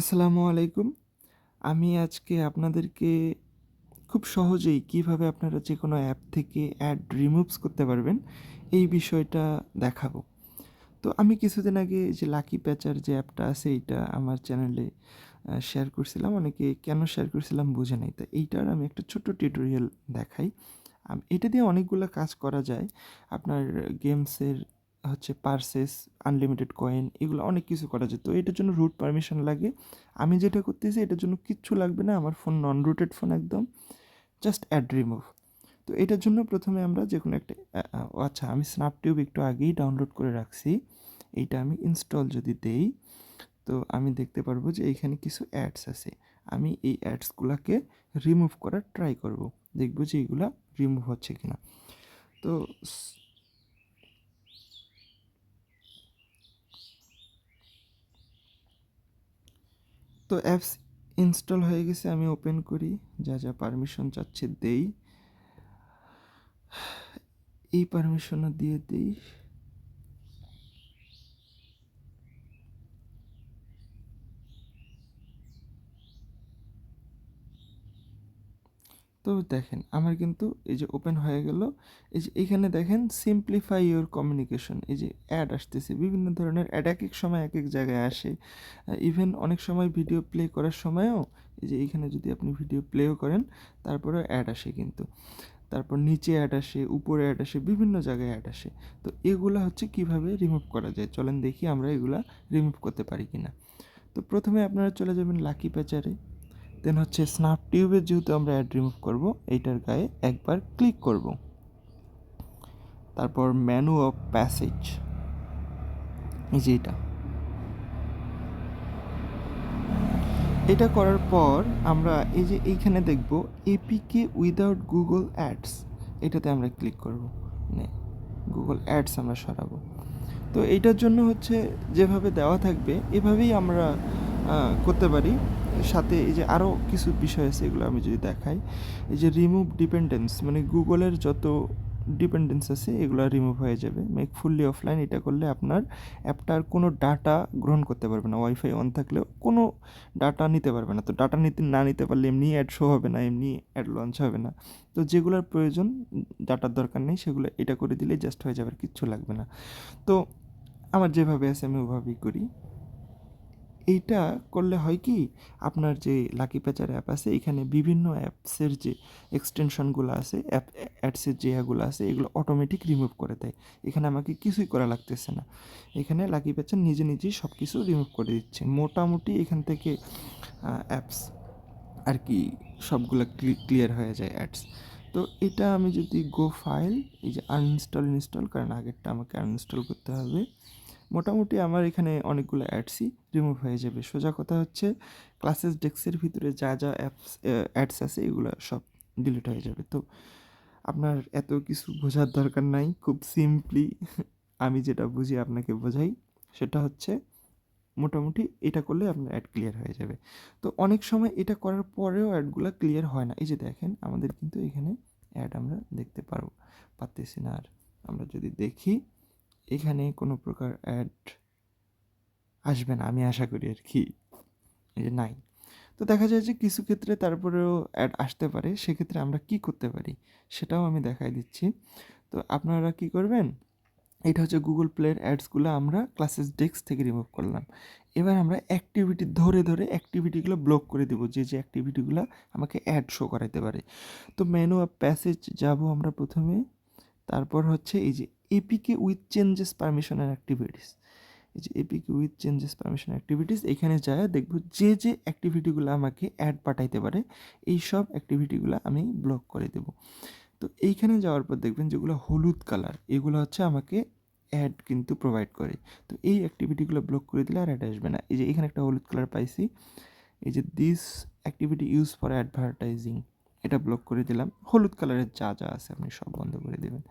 আসসালামু আলাইকুম। আমি আজকে আপনাদেরকে খুব সহজেই কিভাবে আপনারা যেকোনো অ্যাপ থেকে অ্যাড রিমুভস করতে পারবেন, এই বিষয়টা দেখাবো। তো আমি কিছুদিন আগে যে লাকি প্যাচার যে অ্যাপটা আছে এইটা আমার চ্যানেলে শেয়ার করছিলাম। অনেকে কেন শেয়ার করছিলাম বুঝে নাই। তো এইটার আমি একটা ছোট্ট টিউটোরিয়াল দেখাই। এটা দিয়ে অনেকগুলা কাজ করা যায়। আপনার গেমসের পারচেজ, আনলিমিটেড কয়েন এগুলো অনেক কিছু করা যায়। তো এটার জন্য রুট পারমিশন লাগে। আমি যেটা করতেছি এটার জন্য কিচ্ছু লাগবে না। আমার ফোন নন রুটেড ফোন একদম। Just ad remove. তো এটার জন্য প্রথমে আমরা যেকোনো একটা আচ্ছা, আমি স্ন্যাপটিউব একটু আগেই ডাউনলোড করে রাখছি। এইটা আমি ইনস্টল যদি দেই, তো আমি দেখতে পারবো যে এইখানে কিছু অ্যাডস আছে। আমি এই অ্যাডসগুলাকে রিমুভ করার ট্রাই করব। দেখব যে এইগুলা রিমুভ হচ্ছে কিনা। তো তো অ্যাপস ইনস্টল হয়ে গেছে। আমি ওপেন করি, যা যা পারমিশন চাচ্ছে দেই, এই পারমিশনও দিয়ে দিই। তো দেখেন আমার কিন্তু এই যে ওপেন হয়ে গেল। এই যে এখানে দেখেন সিম্পলিফাই ইওর কমিউনিকেশন, এই যে অ্যাড আসতেছে, বিভিন্ন ধরনের অ্যাড এক এক সময় এক এক জায়গায় আসে। ইভেন অনেক সময় ভিডিও প্লে করার সময়ও এই যে এইখানে যদি আপনি ভিডিও প্লেও করেন তারপরেও অ্যাড আসে কিন্তু। তারপর নিচে অ্যাড আসে, উপরে অ্যাড আসে, বিভিন্ন জায়গায় অ্যাড আসে। তো এগুলা কিভাবে রিমুভ করা যায়, চলেন দেখি আমরা এগুলা রিমুভ করতে পারি কিনা। তো প্রথমে আপনারা চলে যাবেন লাকি প্যাচারে। দেন স্ন্যাপটিউবে যেহেতু আমরা অ্যাড রিমুভ করব, এইটার গায়ে একবার ক্লিক করব। তারপর মেনু অফ প্যাসেজ, এই যে এটা করার পর আমরা এই যে এইখানে দেখব এপিকে উইদাউট গুগল অ্যাডস, এটাতে আমরা ক্লিক করব। মানে গুগল অ্যাডস আমরা সরাবো। তো এইটার জন্য যেভাবে দেওয়া থাকবে এভাবেই আমরা করতে পারি। সাথে এই যে আরও কিছু বিষয় আছে, এগুলো আমি যদি দেখাই, এই যে রিমুভ ডিপেন্ডেন্স, মানে গুগলের যত ডিপেন্ডেন্স আছে এগুলো রিমুভ হয়ে যাবে। মেক ফুললি অফলাইন, এটা করলে আপনার অ্যাপটার কোনো ডাটা গ্রহণ করতে পারবে না। ওয়াইফাই অন থাকলেও কোনো ডাটা নিতে পারবে না। তো ডাটা না নিতে পারলে এমনি অ্যাড শো হবে না, এমনি অ্যাড লঞ্চ হবে না। তো যেগুলোর প্রয়োজন, ডাটার দরকার নেই, সেগুলো এটা করে দিলেই জাস্ট হয়ে যাবে, আর কিচ্ছু লাগবে না। তো আমার যেভাবে আছে আমি ওভাবেই করি। এইটা করলে হয় কি, আপনার যে লাকি প্যাচার অ্যাপ আছে এখানে বিভিন্ন অ্যাপসের যে এক্সটেনশনগুলো আছে, অ্যাডসের যে ইয়েগুলো আছে এগুলো অটোমেটিক রিমুভ করে দেয়। এখানে আমাকে কিছুই করা লাগতেছে না। এখানে লাকি প্যাচার নিজে নিজেই সব কিছু রিমুভ করে দিচ্ছে। মোটামুটি এখান থেকে অ্যাপস আর কি সবগুলো ক্লিয়ার হয়ে যায়, অ্যাডস। তো এটা আমি যদি গো ফাইল, এই যে ইনস্টল, কারণ আগেরটা আমাকে আনইনস্টল করতে হবে, মোটামুটি আমার এখানে অনেকগুলো অ্যাডসই রিমুভ হয়ে যাবে। সোজা কথা ক্লাসেস ডেস্কের ভিতরে যা যা অ্যাডস আছে এগুলো সব ডিলিট হয়ে যাবে। তো আপনার এত কিছু বোঝার দরকার নাই, খুব সিম্পলি আমি যেটা বুঝি আপনাকে বোঝাই। সেটা মোটামুটি এটা করলে আপনার অ্যাড ক্লিয়ার হয়ে যাবে। তো অনেক সময় এটা করার পরেও অ্যাডগুলো ক্লিয়ার হয় না। এই যে দেখেন আমাদের কিন্তু এখানে অ্যাড আমরা দেখতে পারতেছি না। আর আমরা যদি দেখি এখানে কোনো প্রকার অ্যাড আসবে না, আমি আশা করি আর কি। এই যে নাই। তো দেখা যায় যে কিছু ক্ষেত্রে তারপরেও অ্যাড আসতে পারে। সেক্ষেত্রে আমরা কি করতে পারি সেটাও আমি দেখাই দিচ্ছি। তো আপনারা কি করবেন, এটা গুগল প্লের অ্যাডসগুলো আমরা ক্লাসেস ডেস্ক থেকে রিমুভ করলাম। এবার আমরা অ্যাক্টিভিটি ধরে ধরে অ্যাক্টিভিটিগুলো ব্লক করে দেবো, যে যে অ্যাক্টিভিটিগুলো আমাকে অ্যাড শো করাতে পারে। তো মেনু অফ প্যাসেজ যাব আমরা প্রথমে। তারপর এই যে APK with changes permission and activities, এই যে APK with changes permission activities, এখানে যায় দেখব যে যে অ্যাক্টিভিটিগুলো আমাকে অ্যাড পাঠাইতে পারে এই সব অ্যাক্টিভিটিগুলো আমি ব্লক করে দেব। তো এইখানে যাওয়ার পর দেখবেন যেগুলো হলুদ কালার, এগুলো আমাকে অ্যাড কিন্তু প্রোভাইড করে। তো এই অ্যাক্টিভিটিগুলো ব্লক করে দিলে আর অ্যাড আসবে না। এই যে এখানে একটা হলুদ কালার পাইছি, এই যে this activity use for advertising, এটা ব্লক করে দিলাম। হলুদ কালারের যা যা আছে আপনি সব বন্ধ করে দেবেন।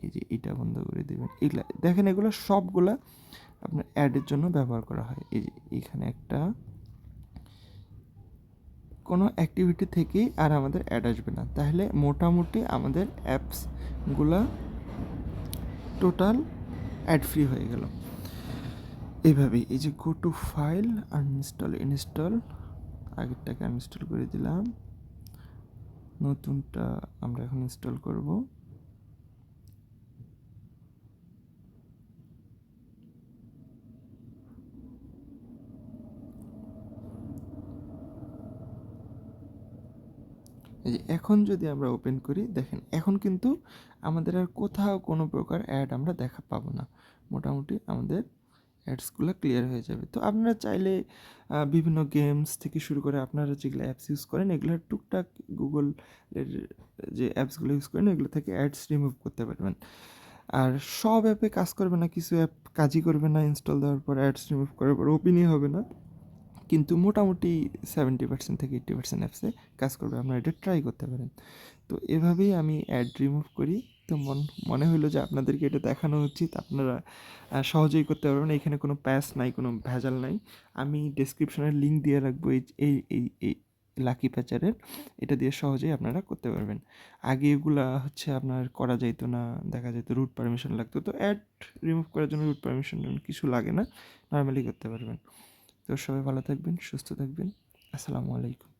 এই যে এটা বন্ধ করে দেবেন। এগুলা দেখেন, এগুলো সবগুলা আপনার অ্যাডের জন্য ব্যবহার করা হয়। এই যে এখানে একটা কোনো অ্যাক্টিভিটি থেকেই আর আমাদের অ্যাড আসবে না। তাহলে মোটামুটি আমাদের অ্যাপসগুলা টোটাল অ্যাড ফ্রি হয়ে গেল। এইভাবেই এই যে গো টু ফাইল ইনস্টল আগেরটাকে আনইনস্টল করে দিলাম, নতুনটা আমরা এখন ইনস্টল করব। এই যে এখন যদি আমরা ওপেন করি, দেখেন এখন কিন্তু আমাদের আর কোথাও কোনো প্রকার অ্যাড আমরা দেখা পাবো না। মোটামুটি আমাদের অ্যাডসগুলো ক্লিয়ার হয়ে যাবে। তো আপনারা চাইলে বিভিন্ন গেমস থেকে শুরু করে আপনারা যেগুলো অ্যাপস ইউজ করেন এগুলোর টুকটাক গুগলের যে অ্যাপসগুলো ইউজ করেন এগুলো থেকে অ্যাডস রিমুভ করতে পারবেন। আর সব অ্যাপে কাজ করবে না, কিছু অ্যাপ কাজই করবে না, ইনস্টল দেওয়ার পর অ্যাডস রিমুভ করার পর ওপেনই হবে না, কিন্তু মোটামুটি 70% থেকে 80% অ্যাপসে কাজ করবে। আপনারা এটা ট্রাই করতে পারেন। তো এভাবেই আমি অ্যাড রিমুভ করি। তো মনে হলো যে আপনাদেরকে এটা দেখানো উচিত, আপনারা সহজেই করতে পারবেন। এখানে কোনো প্যাচ নাই, কোনো ভেজাল নাই। আমি ডেসক্রিপশনের লিঙ্ক দিয়ে রাখবো এই এই এই এই লাকি প্যাচারের, এটা দিয়ে সহজেই আপনারা করতে পারবেন। আগে এগুলা হচ্ছে আপনার করা যাইতো না, দেখা যেত রুট পারমিশন লাগতো। তো অ্যাড রিমুভ করার জন্য রুট পারমিশন কিছু লাগে না, নর্মালি করতে পারবেন। তো সবাই ভালো থাকবেন, সুস্থ থাকবেন। আসসালামু আলাইকুম।